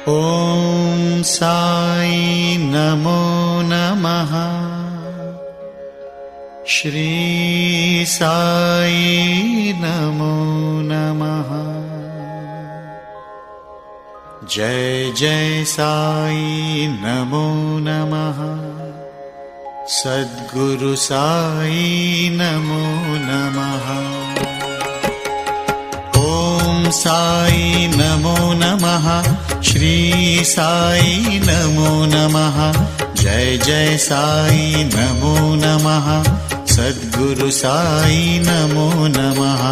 ॐ साई नमो नमः। श्री साई नमो नमः। जय जय साई नमो नमः। सद्गुरु साई नमो नमः। ॐ साई नमो नमः। श्री साई नमो नमः। जय जय साई नमो नमः। सद्गुरु साई नमो नमः।